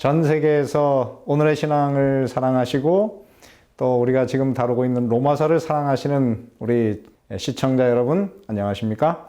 전 세계에서 오늘의 신앙을 사랑하시고 또 우리가 지금 다루고 있는 로마서를 사랑하시는 우리 시청자 여러분 안녕하십니까?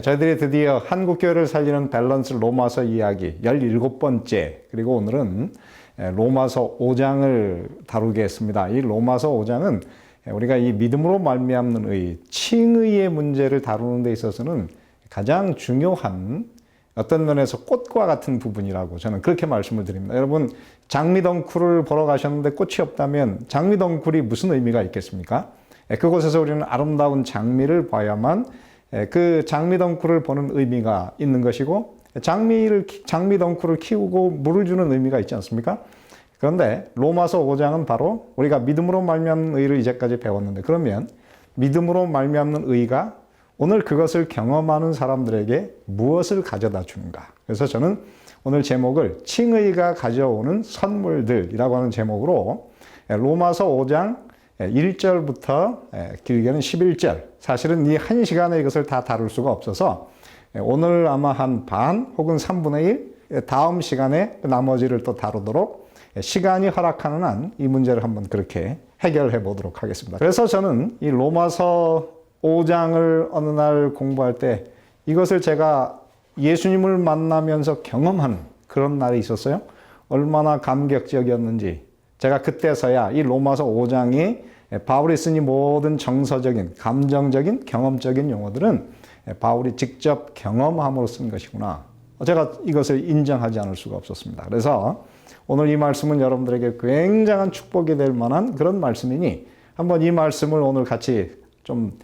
저희들이 드디어 한국교회를 살리는 밸런스 로마서 이야기 17번째 그리고 오늘은 로마서 5장을 다루겠습니다. 이 로마서 5장은 우리가 이 믿음으로 말미암는 의, 칭의의 문제를 다루는 데 있어서는 가장 중요한 어떤 면에서 꽃과 같은 부분이라고 저는 그렇게 말씀을 드립니다. 여러분 장미덩쿨을 보러 가셨는데 꽃이 없다면 장미덩쿨이 무슨 의미가 있겠습니까? 그곳에서 우리는 아름다운 장미를 봐야만 그 장미덩쿨을 보는 의미가 있는 것이고 장미덩쿨을 키우고 물을 주는 의미가 있지 않습니까? 그런데 로마서 5장은 바로 우리가 믿음으로 말미암는 의를 이제까지 배웠는데 그러면 믿음으로 말미암는 의가 오늘 그것을 경험하는 사람들에게 무엇을 가져다 주는가? 그래서 저는 오늘 제목을 칭의가 가져오는 선물들이라고 하는 제목으로 로마서 5장 1절부터 길게는 11절 사실은 이 한 시간에 이것을 다 다룰 수가 없어서 오늘 아마 한 반 혹은 3분의 1 다음 시간에 나머지를 또 다루도록 시간이 허락하는 한 이 문제를 한번 그렇게 해결해 보도록 하겠습니다. 그래서 저는 이 로마서 5장을 어느 날 공부할 때 이것을 제가 예수님을 만나면서 경험한 그런 날이 있었어요. 얼마나 감격적이었는지 제가 그때서야 이 로마서 5장이 바울이 쓴 이 모든 정서적인, 감정적인, 경험적인 용어들은 바울이 직접 경험함으로 쓴 것이구나. 제가 이것을 인정하지 않을 수가 없었습니다. 그래서 오늘 이 말씀은 여러분들에게 굉장한 축복이 될 만한 그런 말씀이니 한번 이 말씀을 오늘 같이 좀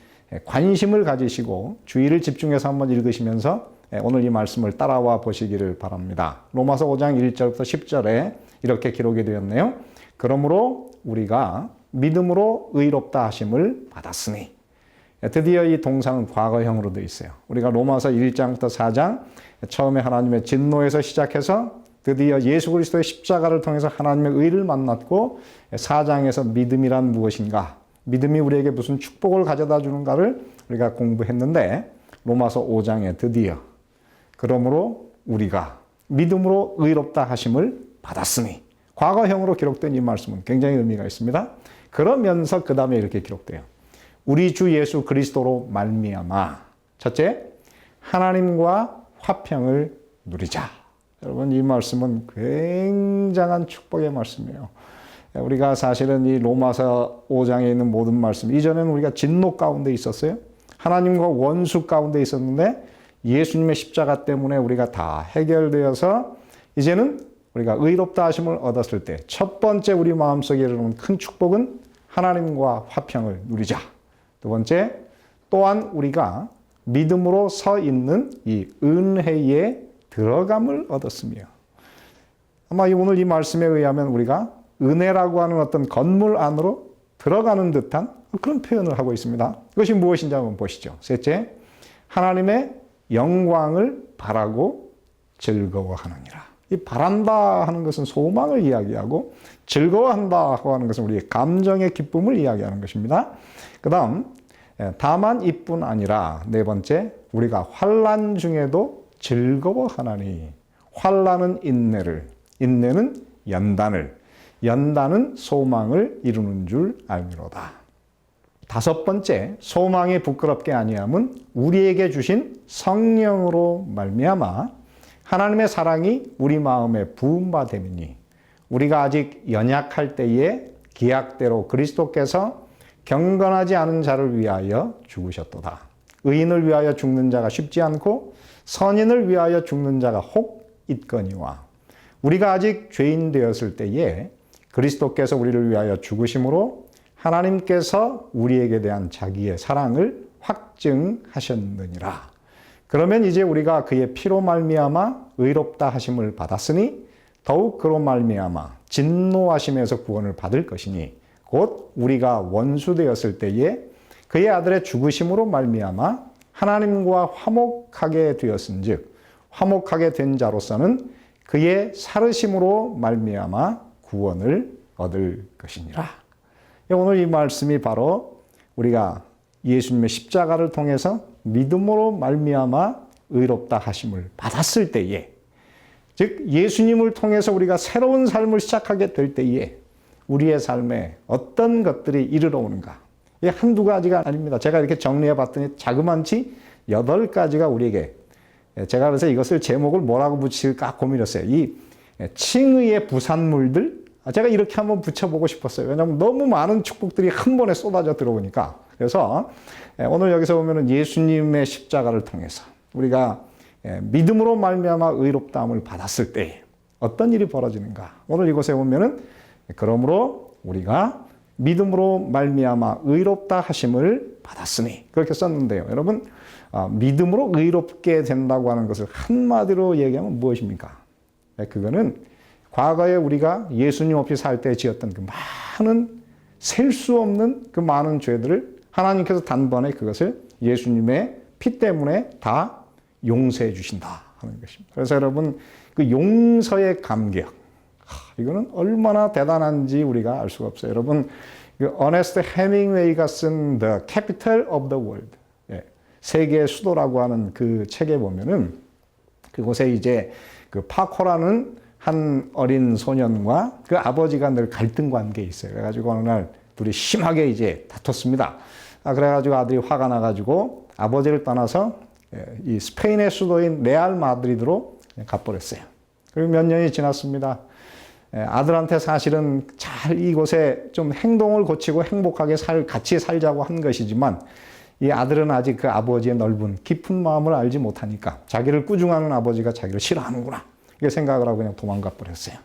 관심을 가지시고 주의를 집중해서 한번 읽으시면서 오늘 이 말씀을 따라와 보시기를 바랍니다. 로마서 5장 1절부터 10절에 이렇게 기록이 되었네요. 그러므로 우리가 믿음으로 의롭다 하심을 받았으니 드디어 이 동사는 과거형으로 되어 있어요. 우리가 로마서 1장부터 4장 처음에 하나님의 진노에서 시작해서 드디어 예수 그리스도의 십자가를 통해서 하나님의 의를 만났고 4장에서 믿음이란 무엇인가 믿음이 우리에게 무슨 축복을 가져다 주는가를 우리가 공부했는데 로마서 5장에 드디어 그러므로 우리가 믿음으로 의롭다 하심을 받았으니 과거형으로 기록된 이 말씀은 굉장히 의미가 있습니다. 그러면서 그 다음에 이렇게 기록돼요. 우리 주 예수 그리스도로 말미암아 첫째 하나님과 화평을 누리자. 여러분 이 말씀은 굉장한 축복의 말씀이에요. 우리가 사실은 이 로마서 5장에 있는 모든 말씀, 이전에는 우리가 진노 가운데 있었어요. 하나님과 원수 가운데 있었는데 예수님의 십자가 때문에 우리가 다 해결되어서 이제는 우리가 의롭다 하심을 얻었을 때 첫 번째 우리 마음속에 이르는 큰 축복은 하나님과 화평을 누리자. 두 번째, 또한 우리가 믿음으로 서 있는 이 은혜에 들어감을 얻었으며 아마 오늘 이 말씀에 의하면 우리가 은혜라고 하는 어떤 건물 안으로 들어가는 듯한 그런 표현을 하고 있습니다. 그것이 무엇인지 한번 보시죠. 셋째, 하나님의 영광을 바라고 즐거워하느니라. 이 바란다 하는 것은 소망을 이야기하고 즐거워한다 하는 것은 우리의 감정의 기쁨을 이야기하는 것입니다. 그 다음, 다만 이뿐 아니라 네 번째, 우리가 환난 중에도 즐거워하나니 환난은 인내를, 인내는 연단은 소망을 이루는 줄 알미로다. 다섯 번째, 소망이 부끄럽게 아니함은 우리에게 주신 성령으로 말미암아 하나님의 사랑이 우리 마음에 부은 바 됨이니 우리가 아직 연약할 때에 기약대로 그리스도께서 경건하지 않은 자를 위하여 죽으셨도다. 의인을 위하여 죽는 자가 쉽지 않고 선인을 위하여 죽는 자가 혹 있거니와 우리가 아직 죄인 되었을 때에 그리스도께서 우리를 위하여 죽으심으로 하나님께서 우리에게 대한 자기의 사랑을 확증하셨느니라. 그러면 이제 우리가 그의 피로 말미암아 의롭다 하심을 받았으니 더욱 그로 말미암아 진노하심에서 구원을 받을 것이니 곧 우리가 원수 되었을 때에 그의 아들의 죽으심으로 말미암아 하나님과 화목하게 되었은즉 화목하게 된 자로서는 그의 살으심으로 말미암아 구원을 얻을 것이니라. 오늘 이 말씀이 바로 우리가 예수님의 십자가를 통해서 믿음으로 말미암아 의롭다 하심을 받았을 때에 즉 예수님을 통해서 우리가 새로운 삶을 시작하게 될 때에 우리의 삶에 어떤 것들이 이르러 오는가. 이게 한두 가지가 아닙니다. 제가 이렇게 정리해 봤더니 자그만치 8가지가 우리에게, 제가 그래서 이것을 제목을 뭐라고 붙일까 고민했어요. 이 칭의의 부산물들, 제가 이렇게 한번 붙여보고 싶었어요. 왜냐하면 너무 많은 축복들이 한 번에 쏟아져 들어오니까. 그래서 오늘 여기서 보면은 예수님의 십자가를 통해서 우리가 믿음으로 말미암아 의롭다함을 받았을 때 어떤 일이 벌어지는가. 오늘 이곳에 보면은 그러므로 우리가 믿음으로 말미암아 의롭다 하심을 받았으니 그렇게 썼는데요. 여러분, 믿음으로 의롭게 된다고 하는 것을 한마디로 얘기하면 무엇입니까? 그거는 과거에 우리가 예수님 없이 살 때 지었던 그 많은 셀 수 없는 그 많은 죄들을 하나님께서 단번에 그것을 예수님의 피 때문에 다 용서해 주신다 하는 것입니다. 그래서 여러분, 그 용서의 감격, 이거는 얼마나 대단한지 우리가 알 수가 없어요. 여러분, 그 어네스트 해밍웨이가 쓴 The Capital of the World, 세계의 수도라고 하는 그 책에 보면은 그곳에 이제 그 파코라는 한 어린 소년과 그 아버지가 늘 갈등 관계에 있어요. 그래가지고 어느 날 둘이 심하게 이제 다퉜습니다. 그래가지고 아들이 화가 나가지고 아버지를 떠나서 이 스페인의 수도인 레알 마드리드로 가버렸어요. 그리고 몇 년이 지났습니다. 아들한테 사실은 잘 이곳에 좀 행동을 고치고 행복하게 같이 살자고 한 것이지만 이 아들은 아직 그 아버지의 넓은 깊은 마음을 알지 못하니까 자기를 꾸중하는 아버지가 자기를 싫어하는구나 이렇게 생각을 하고 그냥 도망가 버렸어요.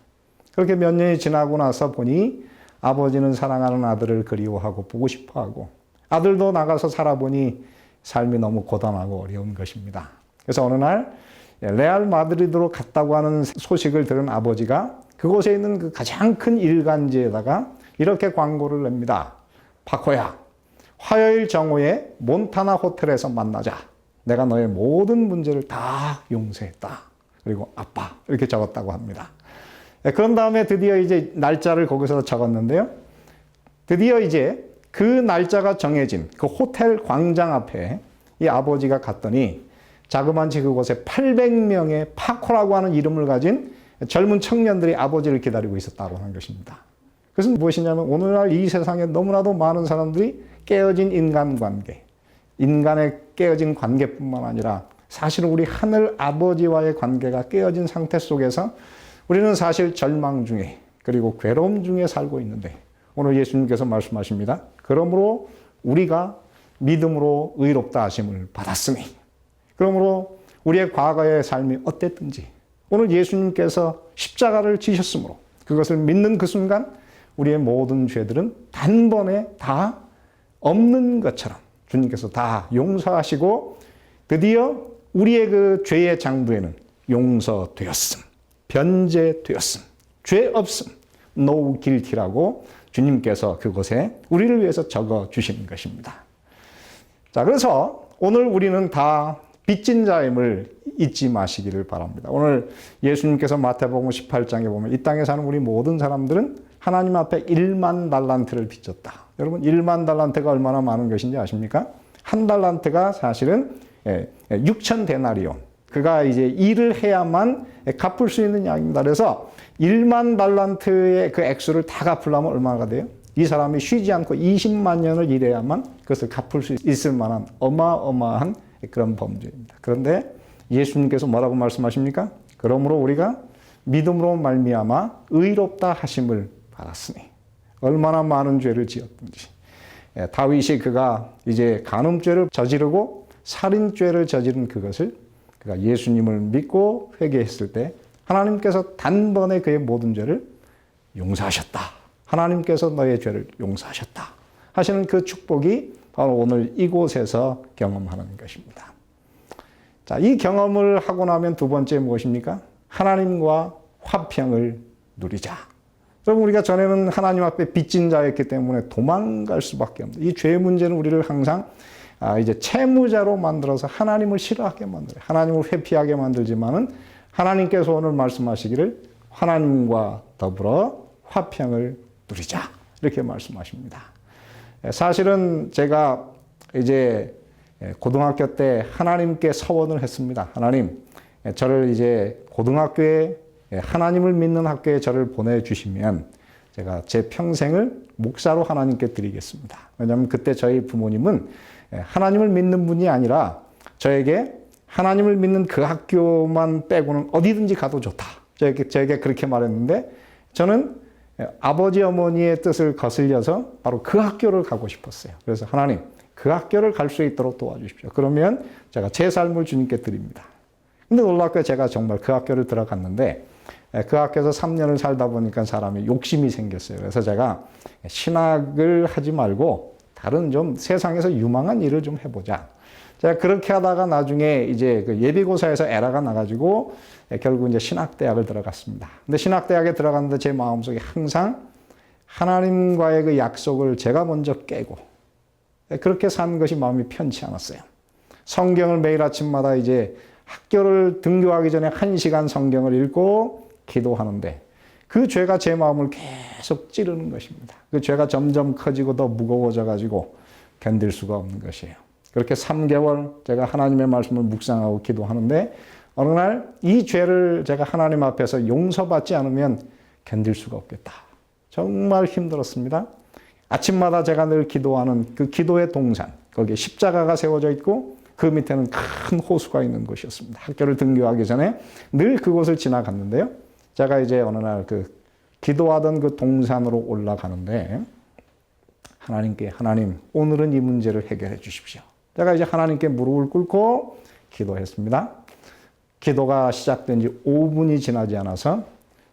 그렇게 몇 년이 지나고 나서 보니 아버지는 사랑하는 아들을 그리워하고 보고 싶어하고 아들도 나가서 살아보니 삶이 너무 고단하고 어려운 것입니다. 그래서 어느 날 레알 마드리드로 갔다고 하는 소식을 들은 아버지가 그곳에 있는 그 가장 큰 일간지에다가 이렇게 광고를 냅니다. 파코야, 화요일 정오에 몬타나 호텔에서 만나자. 내가 너의 모든 문제를 다 용서했다. 그리고 아빠 이렇게 적었다고 합니다. 그런 다음에 드디어 이제 날짜를 거기서 적었는데요. 드디어 이제 그 날짜가 정해진 그 호텔 광장 앞에 이 아버지가 갔더니 자그만치 그곳에 800명의 파코라고 하는 이름을 가진 젊은 청년들이 아버지를 기다리고 있었다고 하는 것입니다. 그것은 무엇이냐면 오늘날 이 세상에 너무나도 많은 사람들이 깨어진 인간관계, 인간의 깨어진 관계뿐만 아니라 사실은 우리 하늘 아버지와의 관계가 깨어진 상태 속에서 우리는 사실 절망 중에 그리고 괴로움 중에 살고 있는데 오늘 예수님께서 말씀하십니다. 그러므로 우리가 믿음으로 의롭다 하심을 받았으니 그러므로 우리의 과거의 삶이 어땠든지 오늘 예수님께서 십자가를 지셨으므로 그것을 믿는 그 순간 우리의 모든 죄들은 단번에 다 없는 것처럼 주님께서 다 용서하시고 드디어 우리의 그 죄의 장부에는 용서되었음, 변제되었음, 죄 없음, no guilty라고 주님께서 그곳에 우리를 위해서 적어 주시는 것입니다. 자, 그래서 오늘 우리는 다 빚진 자임을 잊지 마시기를 바랍니다. 오늘 예수님께서 마태복음 18장에 보면 이 땅에 사는 우리 모든 사람들은 하나님 앞에 1만 달란트를 빚졌다. 여러분 1만 달란트가 얼마나 많은 것인지 아십니까? 한 달란트가 사실은 6천 데나리온. 그가 이제 일을 해야만 갚을 수 있는 양입니다. 그래서 1만 달란트의 그 액수를 다 갚으려면 얼마가 돼요? 이 사람이 쉬지 않고 20만 년을 일해야만 그것을 갚을 수 있을 만한 어마어마한 그런 범죄입니다. 그런데 예수님께서 뭐라고 말씀하십니까? 그러므로 우리가 믿음으로 말미암아 의롭다 하심을 받았으니 얼마나 많은 죄를 지었든지 다윗이 그가 이제 간음죄를 저지르고 살인죄를 저지른 그것을 그가 예수님을 믿고 회개했을 때 하나님께서 단번에 그의 모든 죄를 용서하셨다. 하나님께서 너의 죄를 용서하셨다. 하시는 그 축복이 바로 오늘 이곳에서 경험하는 것입니다. 자, 이 경험을 하고 나면 두 번째 무엇입니까? 하나님과 화평을 누리자. 여러분 우리가 전에는 하나님 앞에 빚진 자였기 때문에 도망갈 수밖에 없는 이 죄 문제는 우리를 항상 이제 채무자로 만들어서 하나님을 싫어하게 만들어요. 하나님을 회피하게 만들지만은 하나님께서 오늘 말씀하시기를 하나님과 더불어 화평을 누리자 이렇게 말씀하십니다. 사실은 제가 이제 고등학교 때 하나님께 서원을 했습니다. 하나님, 저를 이제 고등학교에 하나님을 믿는 학교에 저를 보내주시면 제가 제 평생을 목사로 하나님께 드리겠습니다. 왜냐하면 그때 저희 부모님은 하나님을 믿는 분이 아니라 저에게 하나님을 믿는 그 학교만 빼고는 어디든지 가도 좋다. 저에게 그렇게 말했는데 저는 아버지 어머니의 뜻을 거슬려서 바로 그 학교를 가고 싶었어요. 그래서 하나님 그 학교를 갈 수 있도록 도와주십시오. 그러면 제가 제 삶을 주님께 드립니다. 근데 놀랍게 제가 정말 그 학교를 들어갔는데 그 학교에서 3년을 살다 보니까 사람이 욕심이 생겼어요. 그래서 제가 신학을 하지 말고 다른 좀 세상에서 유망한 일을 좀 해보자. 제가 그렇게 하다가 나중에 이제 그 예비고사에서 에러가 나가지고 결국 이제 신학대학을 들어갔습니다. 근데 신학대학에 들어갔는데 제 마음속에 항상 하나님과의 그 약속을 제가 먼저 깨고 그렇게 산 것이 마음이 편치 않았어요. 성경을 매일 아침마다 이제 학교를 등교하기 전에 1시간 성경을 읽고 기도하는데 그 죄가 제 마음을 계속 찌르는 것입니다. 그 죄가 점점 커지고 더 무거워져 가지고 견딜 수가 없는 것이에요. 그렇게 3개월 제가 하나님의 말씀을 묵상하고 기도하는데 어느 날 이 죄를 제가 하나님 앞에서 용서받지 않으면 견딜 수가 없겠다. 정말 힘들었습니다. 아침마다 제가 늘 기도하는 그 기도의 동산, 거기에 십자가가 세워져 있고 그 밑에는 큰 호수가 있는 곳이었습니다. 학교를 등교하기 전에 늘 그곳을 지나갔는데요. 제가 이제 어느 날 그 기도하던 그 동산으로 올라가는데 하나님께 하나님 오늘은 이 문제를 해결해 주십시오. 제가 이제 하나님께 무릎을 꿇고 기도했습니다. 기도가 시작된 지 5분이 지나지 않아서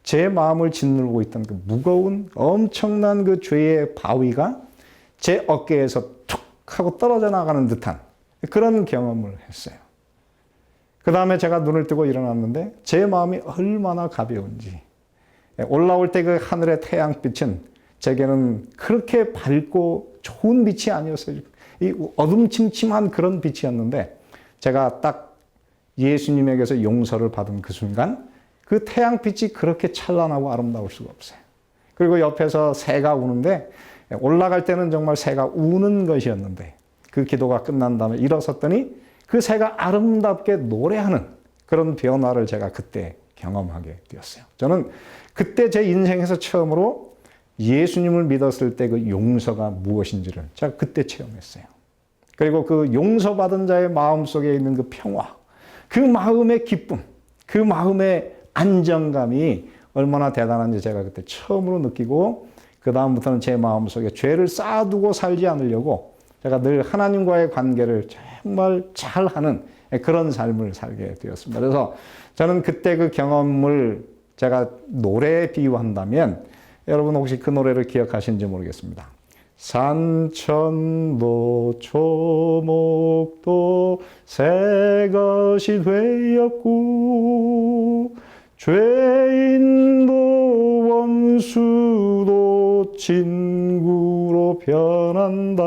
제 마음을 짓누르고 있던 그 무거운 엄청난 그 죄의 바위가 제 어깨에서 툭 하고 떨어져 나가는 듯한 그런 경험을 했어요. 그 다음에 제가 눈을 뜨고 일어났는데 제 마음이 얼마나 가벼운지 올라올 때 그 하늘의 태양빛은 제게는 그렇게 밝고 좋은 빛이 아니었어요. 이 어둠침침한 그런 빛이었는데 제가 딱 예수님에게서 용서를 받은 그 순간 그 태양빛이 그렇게 찬란하고 아름다울 수가 없어요. 그리고 옆에서 새가 우는데 올라갈 때는 정말 새가 우는 것이었는데 그 기도가 끝난 다음에 일어섰더니 그 새가 아름답게 노래하는 그런 변화를 제가 그때 경험하게 되었어요. 저는 그때 제 인생에서 처음으로 예수님을 믿었을 때 그 용서가 무엇인지를 제가 그때 체험했어요. 그리고 그 용서받은 자의 마음속에 있는 그 평화, 그 마음의 기쁨, 그 마음의 안정감이 얼마나 대단한지 제가 그때 처음으로 느끼고 그 다음부터는 제 마음속에 죄를 쌓아두고 살지 않으려고 제가 늘 하나님과의 관계를 정말 잘하는 그런 삶을 살게 되었습니다. 그래서 저는 그때 그 경험을 제가 노래에 비유한다면 여러분 혹시 그 노래를 기억하시는지 모르겠습니다. 산천도 초목도 새 것이 되었고 죄인도 원수도 친구로 변한다.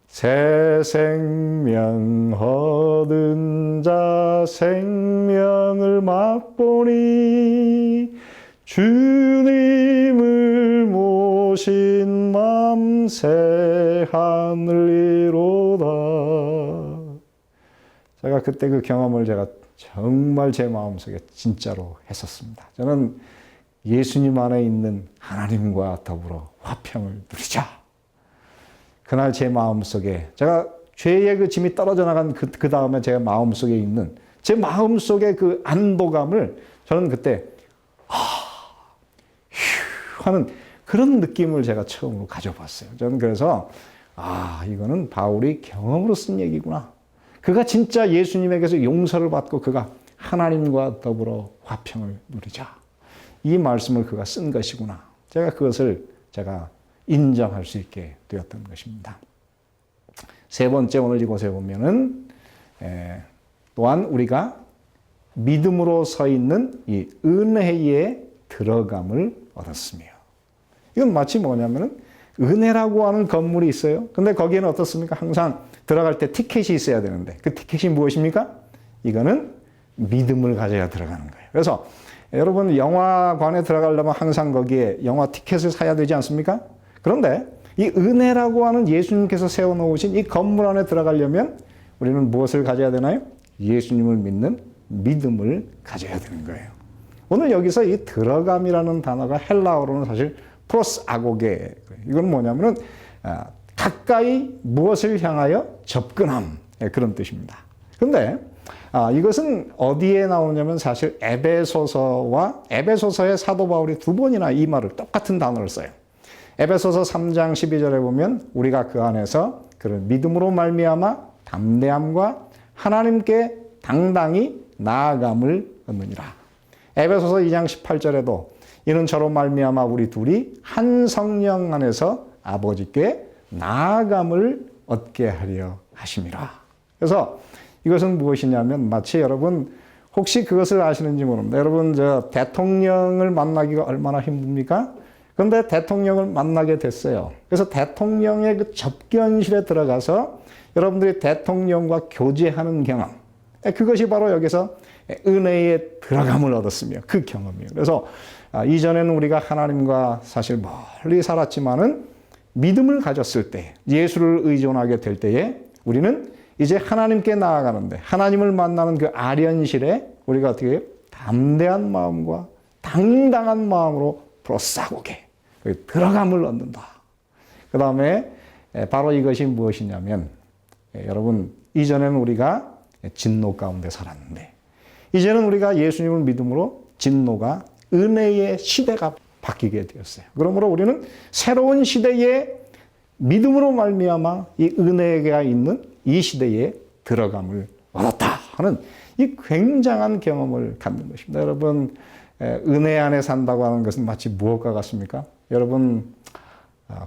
새 생명 얻은 자 생명을 맛보니 주님을 모신 맘 새 하늘이로다. 제가 그때 그 경험을 제가 정말 제 마음속에 진짜로 했었습니다. 저는 예수님 안에 있는 하나님과 더불어 화평을 누리자. 그날 제 마음속에 제가 죄의 그 짐이 떨어져 나간 그 다음에 제 마음속에 있는 제 마음속의 그 안도감을 저는 그때 휴 하는 그런 느낌을 제가 처음으로 가져봤어요. 저는 그래서 이거는 바울이 경험으로 쓴 얘기구나. 그가 진짜 예수님에게서 용서를 받고 그가 하나님과 더불어 화평을 누리자. 이 말씀을 그가 쓴 것이구나. 제가 그것을 제가 인정할 수 있게 되었던 것입니다. 세 번째 오늘 이곳에 보면은 또한 우리가 믿음으로 서 있는 이 은혜에 들어감을 얻었으며 이건 마치 뭐냐면은 은혜라고 하는 건물이 있어요. 근데 거기에는 어떻습니까? 항상 들어갈 때 티켓이 있어야 되는데 그 티켓이 무엇입니까? 이거는 믿음을 가져야 들어가는 거예요. 그래서 여러분 영화관에 들어가려면 항상 거기에 영화 티켓을 사야 되지 않습니까? 그런데 이 은혜라고 하는 예수님께서 세워놓으신 이 건물 안에 들어가려면 우리는 무엇을 가져야 되나요? 예수님을 믿는 믿음을 가져야 되는 거예요. 오늘 여기서 이 들어감이라는 단어가 헬라어로는 사실 프로스아고게, 이건 뭐냐면은 가까이 무엇을 향하여 접근함, 그런 뜻입니다. 그런데 이것은 어디에 나오냐면 사실 에베소서의 사도 바울이 두 번이나 이 말을 똑같은 단어를 써요. 에베소서 3장 12절에 보면 우리가 그 안에서 그런 믿음으로 말미암아 담대함과 하나님께 당당히 나아감을 얻느니라. 에베소서 2장 18절에도 이는 저로 말미암아 우리 둘이 한 성령 안에서 아버지께 나아감을 얻게 하려 하심이라. 그래서 이것은 무엇이냐면 마치 여러분 혹시 그것을 아시는지 모릅니다. 여러분 저 대통령을 만나기가 얼마나 힘듭니까? 그런데 대통령을 만나게 됐어요. 그래서 대통령의 그 접견실에 들어가서 여러분들이 대통령과 교제하는 경험, 그것이 바로 여기서 은혜의 들어감을 얻었으며 그 경험이에요. 그래서 이전에는 우리가 하나님과 사실 멀리 살았지만은 믿음을 가졌을 때, 예수를 의존하게 될 때에 우리는 이제 하나님께 나아가는데 하나님을 만나는 그 아련실에 우리가 어떻게 해요? 담대한 마음과 당당한 마음으로 프로사고게 들어감을 얻는다. 그 다음에 바로 이것이 무엇이냐면 여러분 이전에는 우리가 진노 가운데 살았는데 이제는 우리가 예수님을 믿음으로 진노가 은혜의 시대가 바뀌게 되었어요. 그러므로 우리는 새로운 시대에 믿음으로 말미암아 이 은혜가 있는 이 시대에 들어감을 얻었다 하는 이 굉장한 경험을 갖는 것입니다. 여러분 은혜 안에 산다고 하는 것은 마치 무엇과 같습니까? 여러분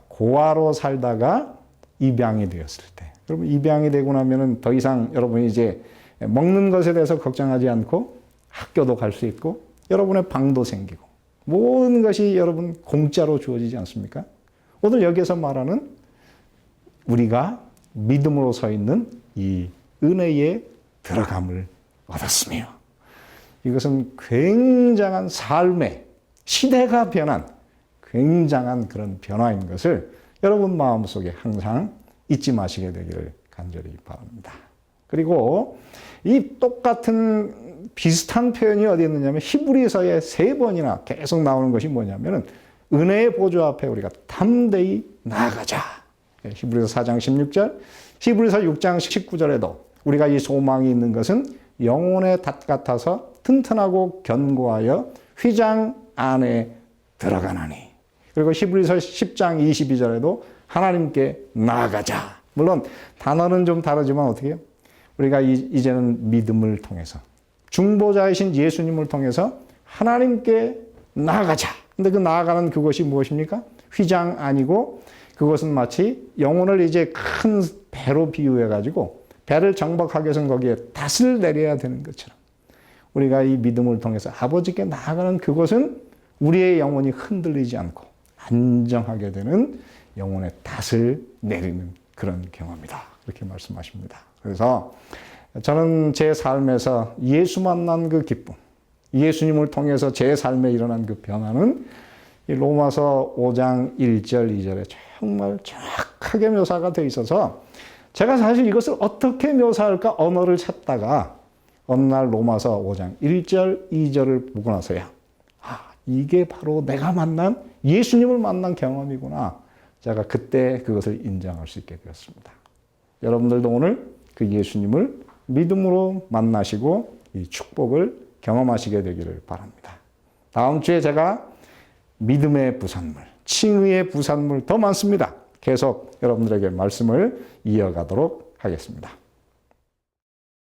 고아로 살다가 입양이 되었을 때, 여러분 입양이 되고 나면은 더 이상 여러분이 이제 먹는 것에 대해서 걱정하지 않고 학교도 갈 수 있고 여러분의 방도 생기고 모든 것이 여러분 공짜로 주어지지 않습니까? 오늘 여기서 말하는 우리가 믿음으로 서 있는 이 은혜의 들어감을 얻었으며 이것은 굉장한 삶의 시대가 변한 굉장한 그런 변화인 것을 여러분 마음속에 항상 잊지 마시게 되기를 간절히 바랍니다. 그리고 이 똑같은 비슷한 표현이 어디 있느냐면 히브리서에 3번이나 계속 나오는 것이 뭐냐면은 은혜의 보좌 앞에 우리가 담대히 나아가자. 히브리서 4장 16절, 히브리서 6장 19절에도 우리가 이 소망이 있는 것은 영혼의 닷 같아서 튼튼하고 견고하여 휘장 안에 들어가나니. 그리고 히브리서 10장 22절에도 하나님께 나아가자. 물론 단어는 좀 다르지만 어떻게 해요? 우리가 이제는 믿음을 통해서 중보자이신 예수님을 통해서 하나님께 나아가자. 근데 그 나아가는 그것이 무엇입니까? 휘장 아니고 그것은 마치 영혼을 이제 큰 배로 비유해가지고 배를 정박하기 위해서는 거기에 닷을 내려야 되는 것처럼 우리가 이 믿음을 통해서 아버지께 나아가는 그것은 우리의 영혼이 흔들리지 않고 안정하게 되는 영혼의 닷을 내리는 그런 경험이다. 그렇게 말씀하십니다. 그래서 저는 제 삶에서 예수 만난 그 기쁨, 예수님을 통해서 제 삶에 일어난 그 변화는 이 로마서 5장 1절, 2절에 정말 정확하게 묘사가 되어 있어서 제가 사실 이것을 어떻게 묘사할까 언어를 찾다가 어느 날 로마서 5장 1절, 2절을 보고 나서야 이게 바로 내가 만난 예수님을 만난 경험이구나. 제가 그때 그것을 인정할 수 있게 되었습니다. 여러분들도 오늘 그 예수님을 믿음으로 만나시고 이 축복을 경험하시게 되기를 바랍니다. 다음 주에 제가 믿음의 부산물, 칭의의 부산물 더 많습니다. 계속 여러분들에게 말씀을 이어가도록 하겠습니다.